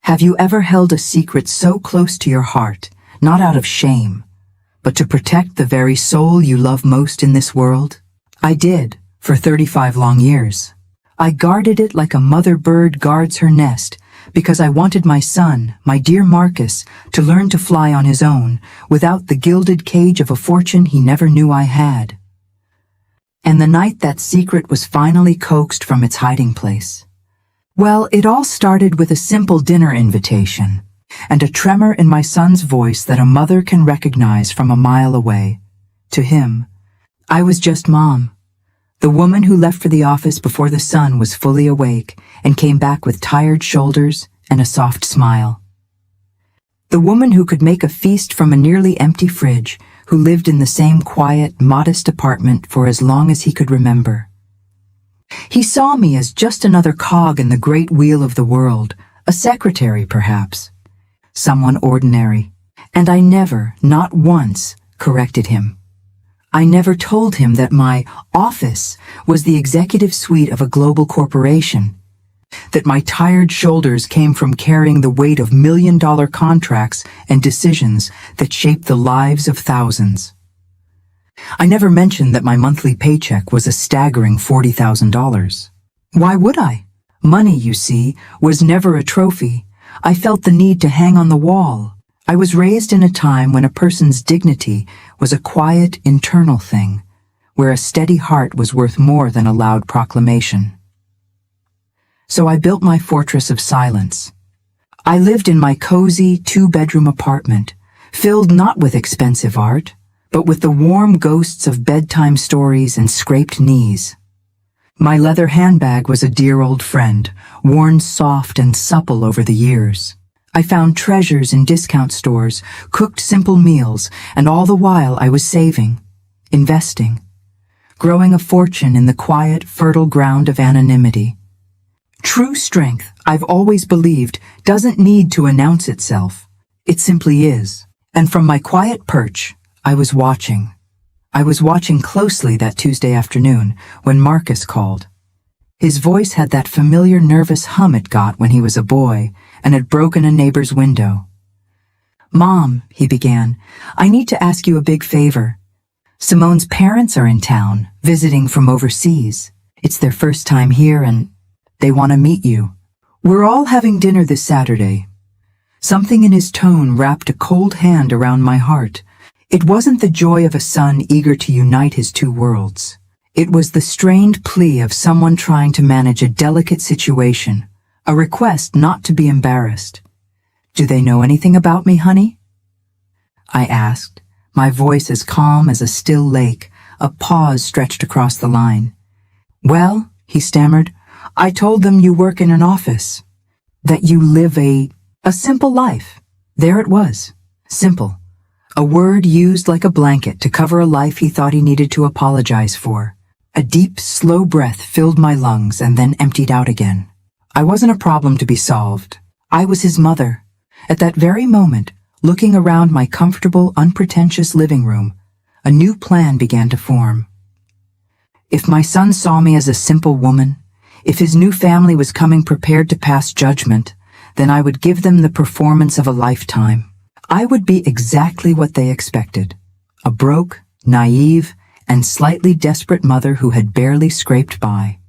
Have you ever held a secret so close to your heart, not out of shame, but to protect the very soul you love most in this world? I did, for 35 long years. I guarded it like a mother bird guards her nest, because I wanted my son, my dear Marcus, to learn to fly on his own, without the gilded cage of a fortune he never knew I had. And the night that secret was finally coaxed from its hiding place, well, it all started with a simple dinner invitation, and a tremor in my son's voice that a mother can recognize from a mile away. To him, I was just Mom, the woman who left for the office before the sun was fully awake and came back with tired shoulders and a soft smile. The woman who could make a feast from a nearly empty fridge, who lived in the same quiet, modest apartment for as long as he could remember. He saw me as just another cog in the great wheel of the world, a secretary perhaps, someone ordinary, and I never, not once, corrected him. I never told him that my office was the executive suite of a global corporation, that my tired shoulders came from carrying the weight of million-dollar contracts and decisions that shaped the lives of thousands. I never mentioned that my monthly paycheck was a staggering $40,000. Why would I? Money, you see, was never a trophy. I felt the need to hang on the wall. I was raised in a time when a person's dignity was a quiet, internal thing, where a steady heart was worth more than a loud proclamation. So I built my fortress of silence. I lived in my cozy, two-bedroom apartment, filled not with expensive art, but with the warm ghosts of bedtime stories and scraped knees. My leather handbag was a dear old friend, worn soft and supple over the years. I found treasures in discount stores, cooked simple meals, and all the while I was saving, investing, growing a fortune in the quiet, fertile ground of anonymity. True strength, I've always believed, doesn't need to announce itself. It simply is. And from my quiet perch, I was watching. I was watching closely that Tuesday afternoon when Marcus called. His voice had that familiar nervous hum it got when he was a boy and had broken a neighbor's window. "Mom," he began, "I need to ask you a big favor. Simone's parents are in town, visiting from overseas. It's their first time here and they want to meet you. We're all having dinner this Saturday." Something in his tone wrapped a cold hand around my heart. It wasn't the joy of a son eager to unite his two worlds. It was the strained plea of someone trying to manage a delicate situation, a request not to be embarrassed. "Do they know anything about me, honey?" I asked, my voice as calm as a still lake, a pause stretched across the line. "Well," he stammered, "I told them you work in an office, that you live a simple life." There it was, simple. A word used like a blanket to cover a life he thought he needed to apologize for. A deep, slow breath filled my lungs and then emptied out again. I wasn't a problem to be solved. I was his mother. At that very moment, looking around my comfortable, unpretentious living room, a new plan began to form. If my son saw me as a simple woman, if his new family was coming prepared to pass judgment, then I would give them the performance of a lifetime. I would be exactly what they expected, a broke, naive, and slightly desperate mother who had barely scraped by.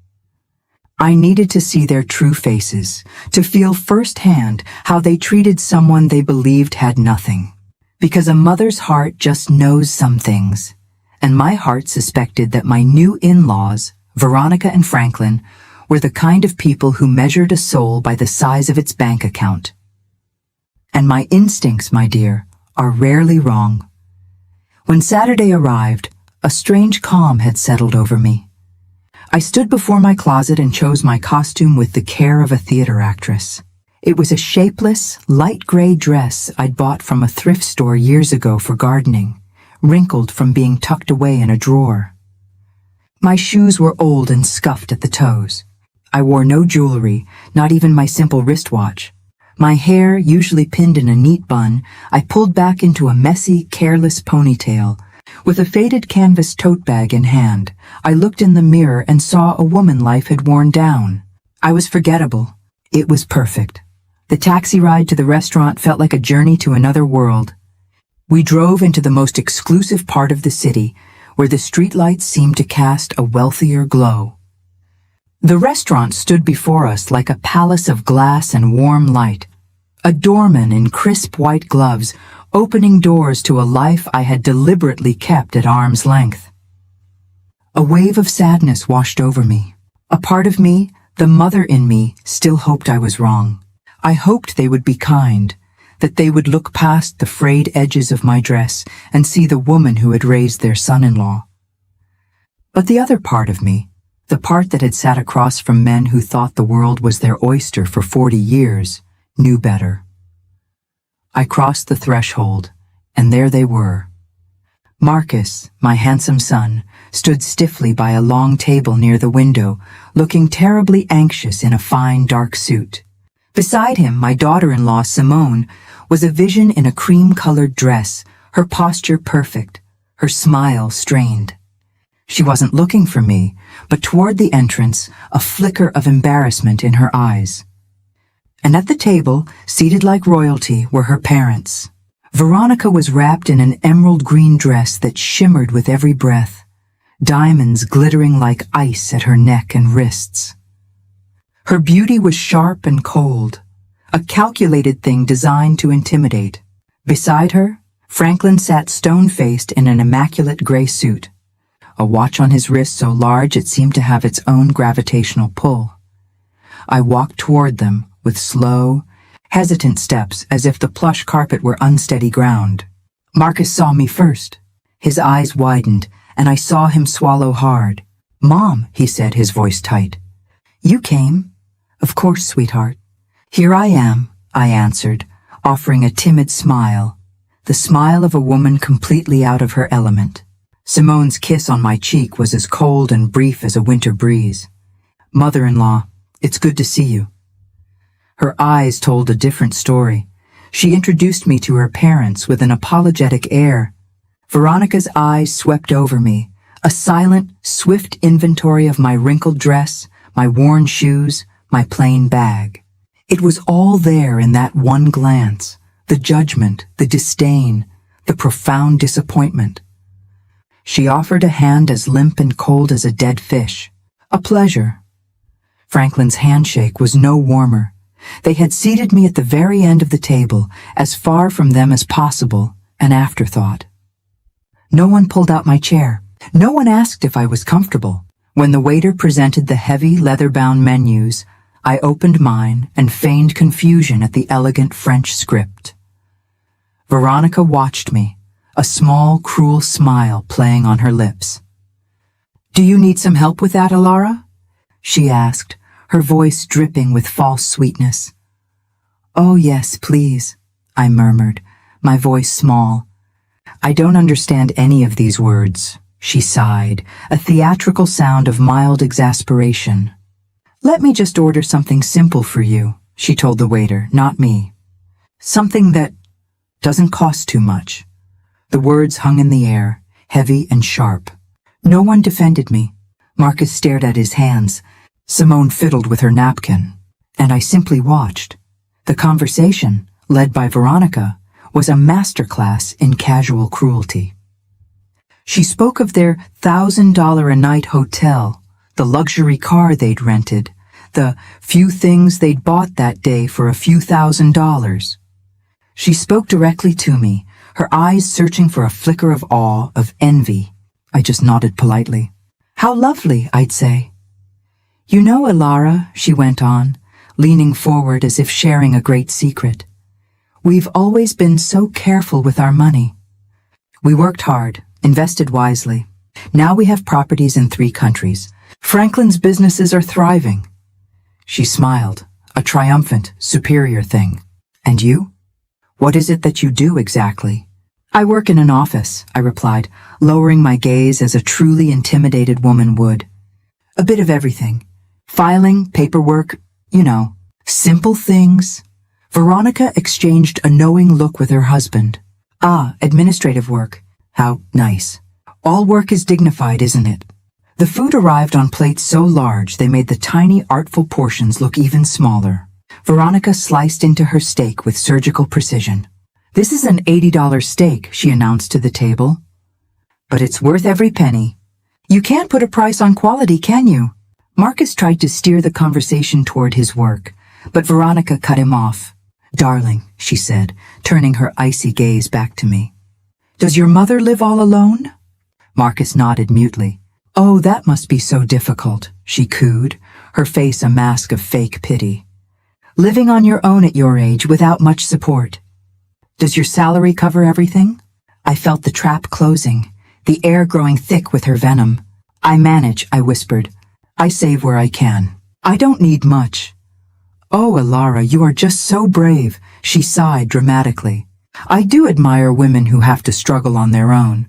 I needed to see their true faces, to feel firsthand how they treated someone they believed had nothing. Because a mother's heart just knows some things, and my heart suspected that my new in-laws, Veronica and Franklin, were the kind of people who measured a soul by the size of its bank account. And my instincts, my dear, are rarely wrong. When Saturday arrived, a strange calm had settled over me. I stood before my closet and chose my costume with the care of a theater actress. It was a shapeless, light gray dress I'd bought from a thrift store years ago for gardening, wrinkled from being tucked away in a drawer. My shoes were old and scuffed at the toes. I wore no jewelry, not even my simple wristwatch. My hair, usually pinned in a neat bun, I pulled back into a messy, careless ponytail. With a faded canvas tote bag in hand, I looked in the mirror and saw a woman life had worn down. I was forgettable. It was perfect. The taxi ride to the restaurant felt like a journey to another world. We drove into the most exclusive part of the city, where the streetlights seemed to cast a wealthier glow. The restaurant stood before us like a palace of glass and warm light, a doorman in crisp white gloves opening doors to a life I had deliberately kept at arm's length. A wave of sadness washed over me. A part of me, the mother in me, still hoped I was wrong. I hoped they would be kind, that they would look past the frayed edges of my dress and see the woman who had raised their son-in-law. But the other part of me, the part that had sat across from men who thought the world was their oyster for 40 years, knew better. I crossed the threshold, and there they were. Marcus, my handsome son, stood stiffly by a long table near the window, looking terribly anxious in a fine dark suit. Beside him, my daughter-in-law, Simone, was a vision in a cream-colored dress, her posture perfect, her smile strained. She wasn't looking for me, but toward the entrance, a flicker of embarrassment in her eyes. And at the table, seated like royalty, were her parents. Veronica was wrapped in an emerald green dress that shimmered with every breath, diamonds glittering like ice at her neck and wrists. Her beauty was sharp and cold, a calculated thing designed to intimidate. Beside her, Franklin sat stone-faced in an immaculate gray suit, a watch on his wrist so large it seemed to have its own gravitational pull. I walked toward them with slow, hesitant steps as if the plush carpet were unsteady ground. Marcus saw me first. His eyes widened, and I saw him swallow hard. "Mom," he said, his voice tight. "You came?" "Of course, sweetheart." "Here I am," I answered, offering a timid smile, the smile of a woman completely out of her element. Simone's kiss on my cheek was as cold and brief as a winter breeze. "Mother-in-law, it's good to see you." Her eyes told a different story. She introduced me to her parents with an apologetic air. Veronica's eyes swept over me, a silent, swift inventory of my wrinkled dress, my worn shoes, my plain bag. It was all there in that one glance, the judgment, the disdain, the profound disappointment. She offered a hand as limp and cold as a dead fish. A pleasure. Franklin's handshake was no warmer. They had seated me at the very end of the table, as far from them as possible, an afterthought. No one pulled out my chair. No one asked if I was comfortable. When the waiter presented the heavy, leather-bound menus, I opened mine and feigned confusion at the elegant French script. Veronica watched me, a small, cruel smile playing on her lips. "Do you need some help with that, Alara?" she asked, her voice dripping with false sweetness. "Oh yes, please," I murmured, my voice small. "I don't understand any of these words," she sighed, a theatrical sound of mild exasperation. "Let me just order something simple for you," she told the waiter, not me. "Something that doesn't cost too much." The words hung in the air, heavy and sharp. No one defended me. Marcus stared at his hands. Simone fiddled with her napkin, and I simply watched. The conversation, led by Veronica, was a masterclass in casual cruelty. She spoke of their $1,000-a-night hotel, the luxury car they'd rented, the few things they'd bought that day for a few $1,000s. She spoke directly to me, her eyes searching for a flicker of awe, of envy. I just nodded politely. "How lovely," I'd say. "You know, Alara," she went on, leaning forward as if sharing a great secret. "We've always been so careful with our money. We worked hard, invested wisely. Now we have properties in 3 countries. Franklin's businesses are thriving." She smiled, a triumphant, superior thing. "And you? What is it that you do exactly?" "I work in an office," I replied, lowering my gaze as a truly intimidated woman would. "A bit of everything. Filing, paperwork, simple things." Veronica exchanged a knowing look with her husband. "Ah, administrative work. How nice. All work is dignified, isn't it?" The food arrived on plates so large they made the tiny, artful portions look even smaller. Veronica sliced into her steak with surgical precision. "This is an $80 steak," she announced to the table. "But it's worth every penny. You can't put a price on quality, can you?" Marcus tried to steer the conversation toward his work, but Veronica cut him off. "Darling," she said, turning her icy gaze back to me. "Does your mother live all alone?" Marcus nodded mutely. "Oh, that must be so difficult," she cooed, her face a mask of fake pity. "Living on your own at your age without much support. Does your salary cover everything?" I felt the trap closing, the air growing thick with her venom. "I manage," I whispered. "I save where I can. I don't need much." "Oh, Ilara, you are just so brave," she sighed dramatically. "I do admire women who have to struggle on their own.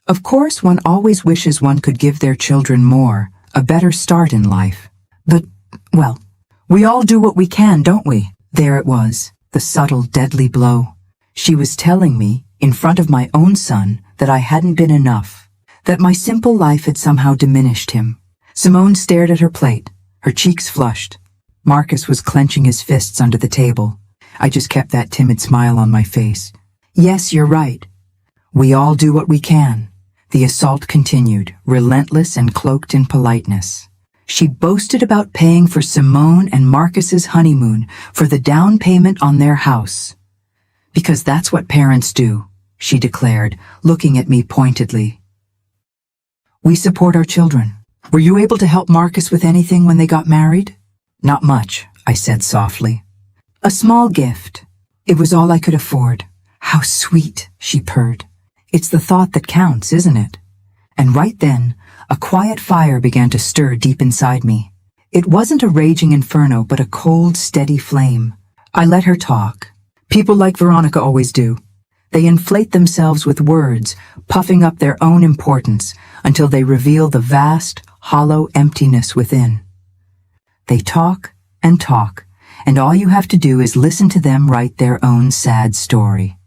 Of course, one always wishes one could give their children more, a better start in life. But, well, we all do what we can, don't we?" There it was, the subtle, deadly blow. She was telling me, in front of my own son, that I hadn't been enough, that my simple life had somehow diminished him. Simone stared at her plate, her cheeks flushed. Marcus was clenching his fists under the table. I just kept that timid smile on my face. "Yes, you're right. We all do what we can." The assault continued, relentless and cloaked in politeness. She boasted about paying for Simone and Marcus's honeymoon, for the down payment on their house. "Because that's what parents do," she declared, looking at me pointedly. "We support our children. Were you able to help Marcus with anything when they got married?" "Not much," I said softly. "A small gift. It was all I could afford." "How sweet," she purred. "It's the thought that counts, isn't it?" And right then, a quiet fire began to stir deep inside me. It wasn't a raging inferno, but a cold, steady flame. I let her talk. People like Veronica always do. They inflate themselves with words, puffing up their own importance until they reveal the vast, hollow emptiness within. They talk, and all you have to do is listen to them write their own sad story.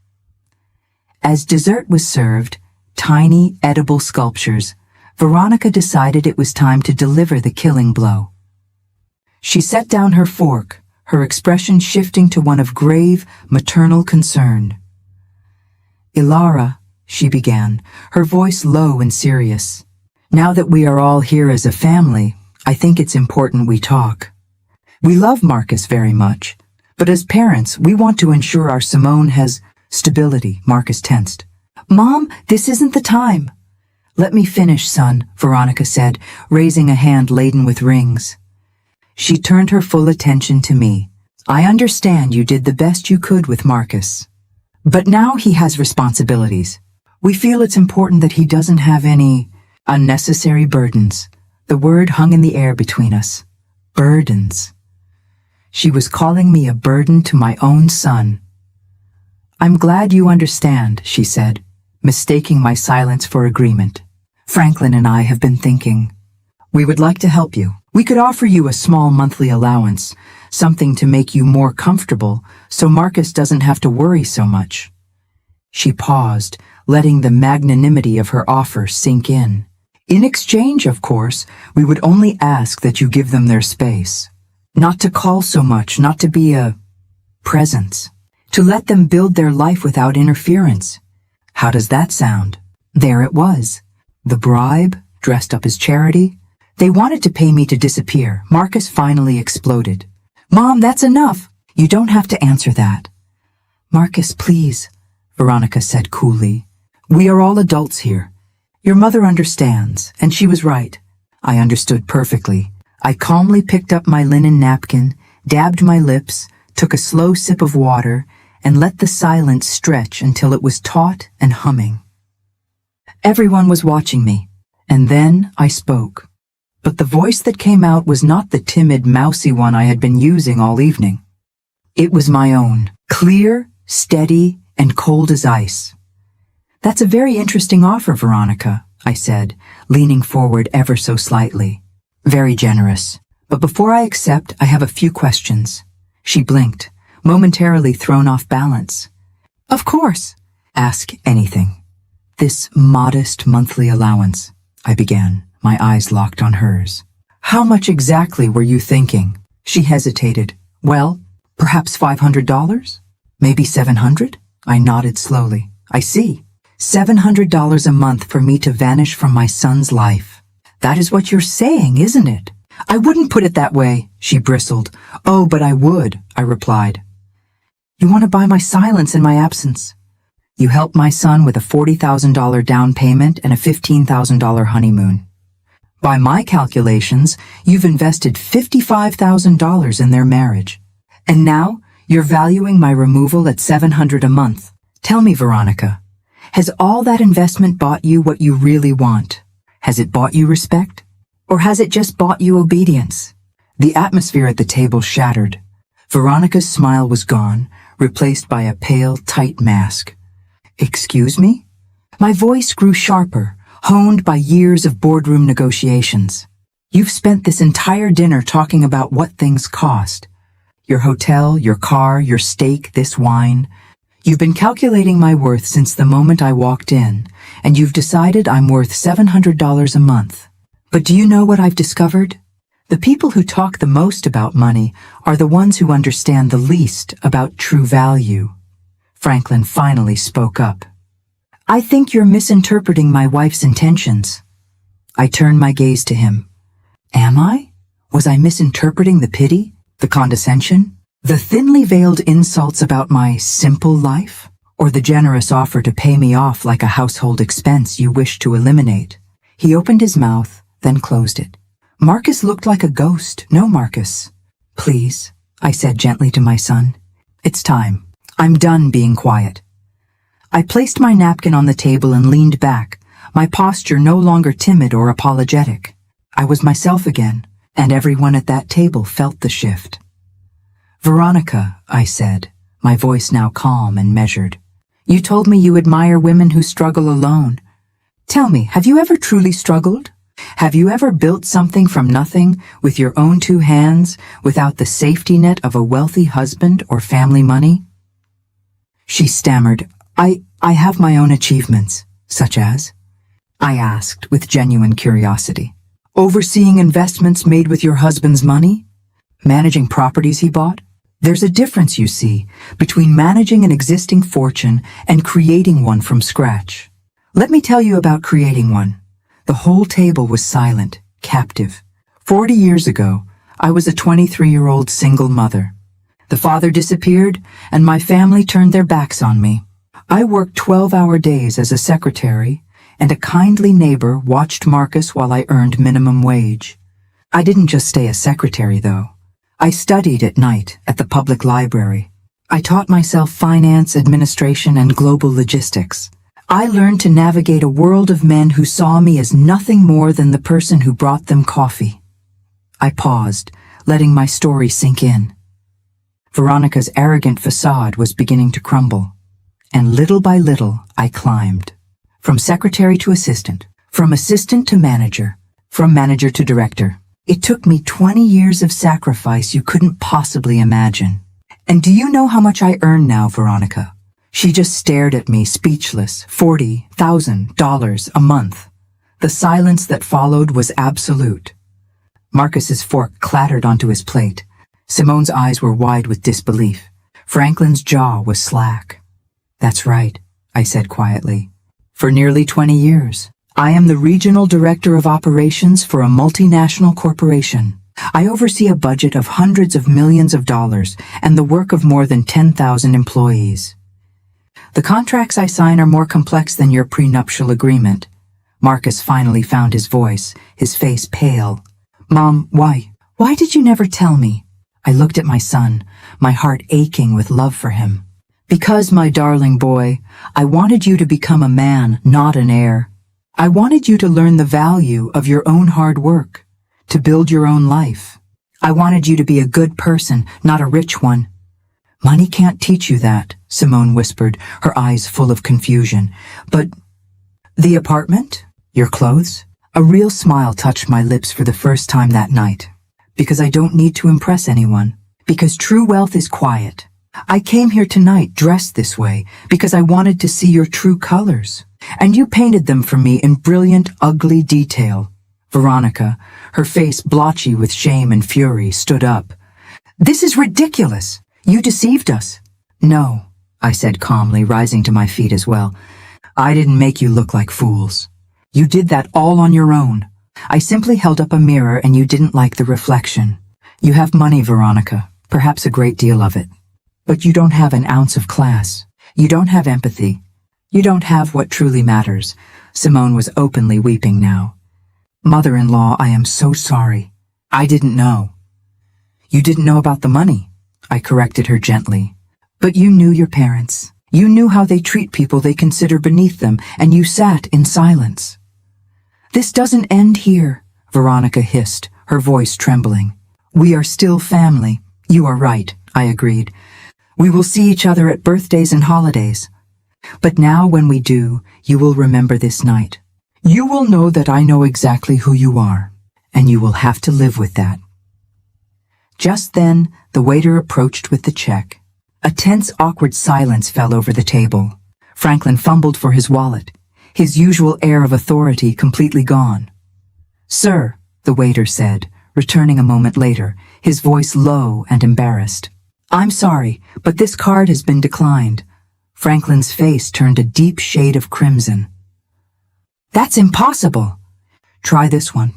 As dessert was served, tiny, edible sculptures, Veronica decided it was time to deliver the killing blow. She set down her fork, her expression shifting to one of grave, maternal concern. "Ilara," she began, her voice low and serious. "Now that we are all here as a family, I think it's important we talk. We love Marcus very much, but as parents, we want to ensure our Simone has stability." Marcus tensed. "Mom, this isn't the time." "Let me finish, son," Veronica said, raising a hand laden with rings. She turned her full attention to me. "I understand you did the best you could with Marcus. But now he has responsibilities. We feel it's important that he doesn't have any unnecessary burdens." The word hung in the air between us. Burdens. She was calling me a burden to my own son. "I'm glad you understand," she said, mistaking my silence for agreement. "Franklin and I have been thinking. We would like to help you. We could offer you a small monthly allowance, something to make you more comfortable, so Marcus doesn't have to worry so much." She paused, letting the magnanimity of her offer sink in. "In exchange, of course, we would only ask that you give them their space. Not to call so much, not to be a presence. To let them build their life without interference. How does that sound?" There it was. The bribe, dressed up as charity. They wanted to pay me to disappear. Marcus finally exploded. "Mom, that's enough. You don't have to answer that." "Marcus, please," Veronica said coolly. "We are all adults here. Your mother understands, and she was right." I understood perfectly. I calmly picked up my linen napkin, dabbed my lips, took a slow sip of water, and let the silence stretch until it was taut and humming. Everyone was watching me, and then I spoke. But the voice that came out was not the timid, mousy one I had been using all evening. It was my own, clear, steady, and cold as ice. "That's a very interesting offer, Veronica," I said, leaning forward ever so slightly. "Very generous. But before I accept, I have a few questions." She blinked, momentarily thrown off balance. "Of course. Ask anything." "This modest monthly allowance," I began, my eyes locked on hers. "How much exactly were you thinking?" She hesitated. "Well, Perhaps $500? Maybe $700? I nodded slowly. I see. $700 a month for me to vanish from my son's life. That is what you're saying, isn't it? I wouldn't put it that way, she bristled. Oh, but I would, I replied. You want to buy my silence in my absence. You helped my son with a $40,000 down payment and a $15,000 honeymoon. By my calculations, you've invested $55,000 in their marriage. And now, you're valuing my removal at $700 a month. Tell me, Veronica, has all that investment bought you what you really want? Has it bought you respect? Or has it just bought you obedience? The atmosphere at the table shattered. Veronica's smile was gone, replaced by a pale, tight mask. Excuse me? My voice grew sharper, honed by years of boardroom negotiations. You've spent this entire dinner talking about what things cost. Your hotel, your car, your steak, this wine. You've been calculating my worth since the moment I walked in, and you've decided I'm worth $700 a month. But do you know what I've discovered? The people who talk the most about money are the ones who understand the least about true value. Franklin finally spoke up. I think you're misinterpreting my wife's intentions. I turned my gaze to him. Am I? Was I misinterpreting the pity, the condescension, the thinly veiled insults about my simple life, or the generous offer to pay me off like a household expense you wish to eliminate? He opened his mouth, then closed it. Marcus looked like a ghost. No, Marcus. Please, I said gently to my son. It's time. I'm done being quiet. I placed my napkin on the table and leaned back, my posture no longer timid or apologetic. I was myself again, and everyone at that table felt the shift. Veronica, I said, my voice now calm and measured. You told me you admire women who struggle alone. Tell me, have you ever truly struggled? Have you ever built something from nothing with your own two hands without the safety net of a wealthy husband or family money? She stammered, I have my own achievements, such as? I asked with genuine curiosity. Overseeing investments made with your husband's money? Managing properties he bought? There's a difference, you see, between managing an existing fortune and creating one from scratch. Let me tell you about creating one. The whole table was silent, captive. 40 years ago, I was a 23-year-old single mother. The father disappeared, and my family turned their backs on me. I worked 12-hour days as a secretary, and a kindly neighbor watched Marcus while I earned minimum wage. I didn't just stay a secretary, though. I studied at night at the public library. I taught myself finance, administration, and global logistics. I learned to navigate a world of men who saw me as nothing more than the person who brought them coffee. I paused, letting my story sink in. Veronica's arrogant facade was beginning to crumble. And little by little, I climbed. From secretary to assistant, from assistant to manager, from manager to director. It took me 20 years of sacrifice you couldn't possibly imagine. And do you know how much I earn now, Veronica? She just stared at me, speechless. $40,000 a month. The silence that followed was absolute. Marcus's fork clattered onto his plate. Simone's eyes were wide with disbelief. Franklin's jaw was slack. That's right, I said quietly. For nearly 20 years, I am the regional director of operations for a multinational corporation. I oversee a budget of hundreds of millions of dollars and the work of more than 10,000 employees. The contracts I sign are more complex than your prenuptial agreement. Marcus finally found his voice, his face pale. Mom, why? Why did you never tell me? I looked at my son, my heart aching with love for him. Because, my darling boy, I wanted you to become a man, not an heir. I wanted you to learn the value of your own hard work, to build your own life. I wanted you to be a good person, not a rich one. Money can't teach you that, Simone whispered, her eyes full of confusion. But the apartment? Your clothes? A real smile touched my lips for the first time that night. Because I don't need to impress anyone. Because true wealth is quiet. I came here tonight dressed this way because I wanted to see your true colors. And you painted them for me in brilliant, ugly detail. Veronica, her face blotchy with shame and fury, stood up. This is ridiculous. You deceived us. No, I said calmly, rising to my feet as well. I didn't make you look like fools. You did that all on your own. I simply held up a mirror and you didn't like the reflection. You have money, Veronica, perhaps a great deal of it. But you don't have an ounce of class. You don't have empathy. You don't have what truly matters. Simone was openly weeping now. Mother-in-law, I am so sorry. I didn't know. You didn't know about the money, I corrected her gently. But you knew your parents. You knew how they treat people they consider beneath them, and you sat in silence. This doesn't end here, Veronica hissed, her voice trembling. We are still family. You are right, I agreed. We will see each other at birthdays and holidays. But now when we do, you will remember this night. You will know that I know exactly who you are, and you will have to live with that. Just then, the waiter approached with the check. A tense, awkward silence fell over the table. Franklin fumbled for his wallet, his usual air of authority completely gone. Sir, the waiter said, returning a moment later, his voice low and embarrassed. I'm sorry, but this card has been declined. Franklin's face turned a deep shade of crimson. That's impossible. Try this one.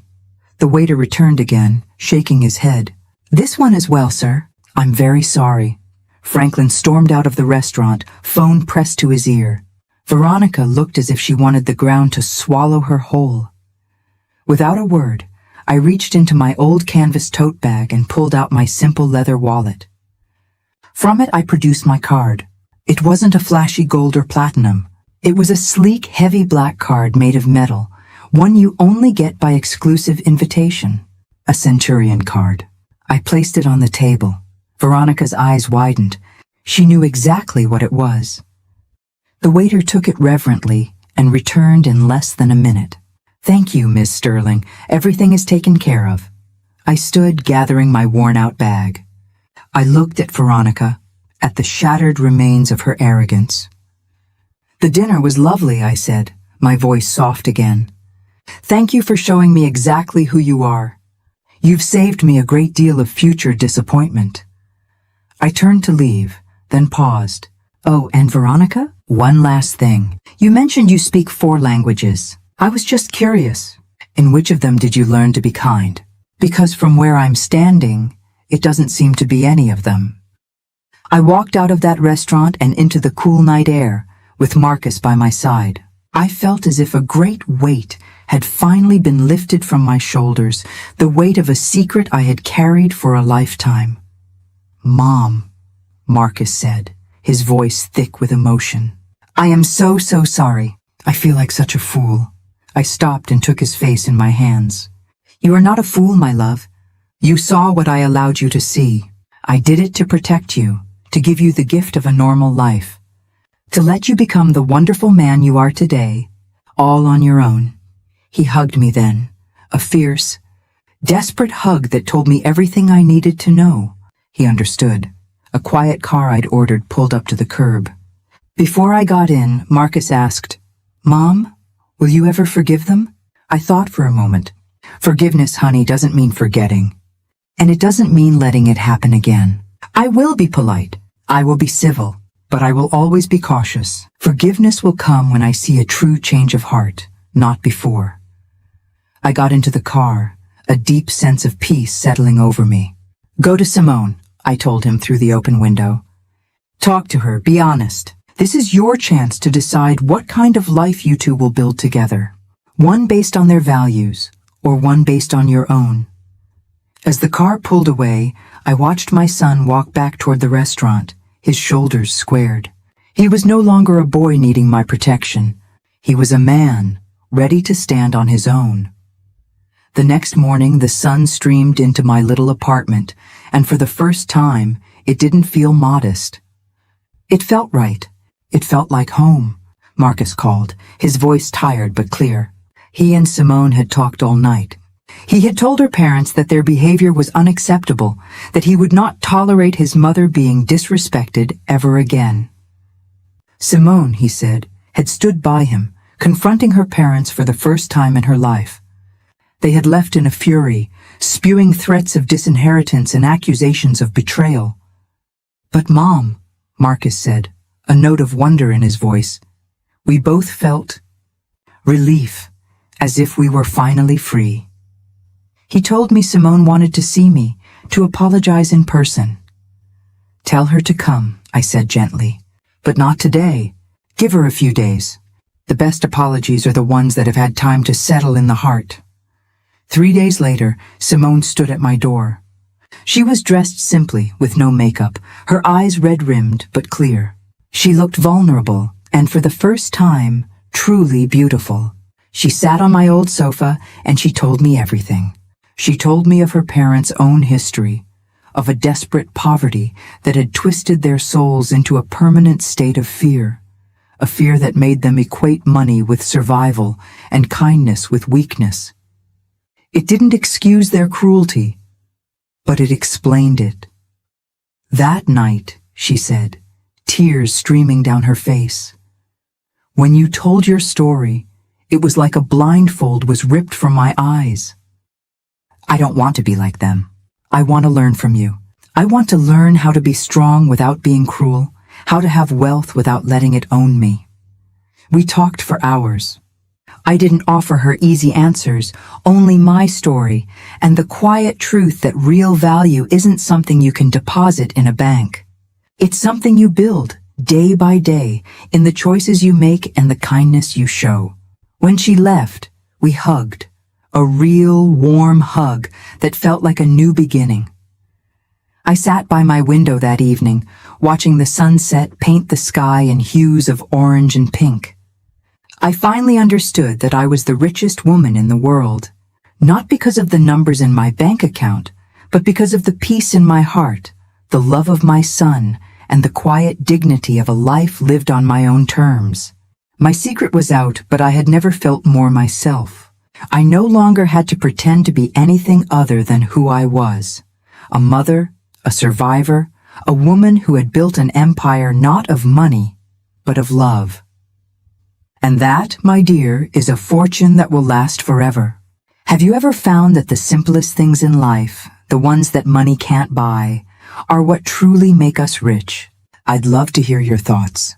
The waiter returned again, shaking his head. This one as well, sir. I'm very sorry. Franklin stormed out of the restaurant, phone pressed to his ear. Veronica looked as if she wanted the ground to swallow her whole. Without a word, I reached into my old canvas tote bag and pulled out my simple leather wallet. From it I produced my card. It wasn't a flashy gold or platinum. It was a sleek, heavy black card made of metal, one you only get by exclusive invitation. A Centurion card. I placed it on the table. Veronica's eyes widened. She knew exactly what it was. The waiter took it reverently and returned in less than a minute. Thank you, Miss Sterling. Everything is taken care of. I stood gathering my worn-out bag. I looked at Veronica, at the shattered remains of her arrogance. The dinner was lovely, I said, my voice soft again. Thank you for showing me exactly who you are. You've saved me a great deal of future disappointment. I turned to leave, then paused. Oh, and Veronica, one last thing. You mentioned you speak 4 languages. I was just curious. In which of them did you learn to be kind? Because from where I'm standing, it doesn't seem to be any of them. I walked out of that restaurant and into the cool night air, with Marcus by my side. I felt as if a great weight had finally been lifted from my shoulders, the weight of a secret I had carried for a lifetime. Mom, Marcus said, his voice thick with emotion. I am so sorry. I feel like such a fool. I stopped and took his face in my hands. You are not a fool, my love. You saw what I allowed you to see. I did it to protect you, to give you the gift of a normal life, to let you become the wonderful man you are today, all on your own. He hugged me then, a fierce, desperate hug that told me everything I needed to know. He understood. A quiet car I'd ordered pulled up to the curb. Before I got in, Marcus asked, Mom, will you ever forgive them? I thought for a moment. Forgiveness, honey, doesn't mean forgetting. And it doesn't mean letting it happen again. I will be polite. I will be civil. But I will always be cautious. Forgiveness will come when I see a true change of heart, not before. I got into the car, a deep sense of peace settling over me. Go to Simone, I told him through the open window. Talk to her, be honest. This is your chance to decide what kind of life you two will build together. One based on their values, or one based on your own. As the car pulled away, I watched my son walk back toward the restaurant, his shoulders squared. He was no longer a boy needing my protection. He was a man, ready to stand on his own. The next morning, the sun streamed into my little apartment, and for the first time, it didn't feel modest. It felt right. It felt like home. Marcus called, his voice tired but clear. He and Simone had talked all night. He had told her parents that their behavior was unacceptable, that he would not tolerate his mother being disrespected ever again. Simone, he said, had stood by him, confronting her parents for the first time in her life. They had left in a fury, spewing threats of disinheritance and accusations of betrayal. But Mom, Marcus said, a note of wonder in his voice. We both felt relief, as if we were finally free. He told me Simone wanted to see me, to apologize in person. Tell her to come, I said gently. But not today. Give her a few days. The best apologies are the ones that have had time to settle in the heart. 3 days later, Simone stood at my door. She was dressed simply, with no makeup, her eyes red-rimmed but clear. She looked vulnerable, and for the first time, truly beautiful. She sat on my old sofa, and she told me everything. She told me of her parents' own history, of a desperate poverty that had twisted their souls into a permanent state of fear, a fear that made them equate money with survival and kindness with weakness. It didn't excuse their cruelty, but it explained it. That night, she said, tears streaming down her face. When you told your story, it was like a blindfold was ripped from my eyes. I don't want to be like them. I want to learn from you. I want to learn how to be strong without being cruel, how to have wealth without letting it own me. We talked for hours. I didn't offer her easy answers, only my story, and the quiet truth that real value isn't something you can deposit in a bank. It's something you build, day by day, in the choices you make and the kindness you show. When she left, we hugged. A real, warm hug that felt like a new beginning. I sat by my window that evening, watching the sunset paint the sky in hues of orange and pink. I finally understood that I was the richest woman in the world, not because of the numbers in my bank account, but because of the peace in my heart, the love of my son, and the quiet dignity of a life lived on my own terms. My secret was out, but I had never felt more myself. I no longer had to pretend to be anything other than who I was. A mother, a survivor, a woman who had built an empire not of money, but of love. And that, my dear, is a fortune that will last forever. Have you ever found that the simplest things in life, the ones that money can't buy, are what truly make us rich? I'd love to hear your thoughts.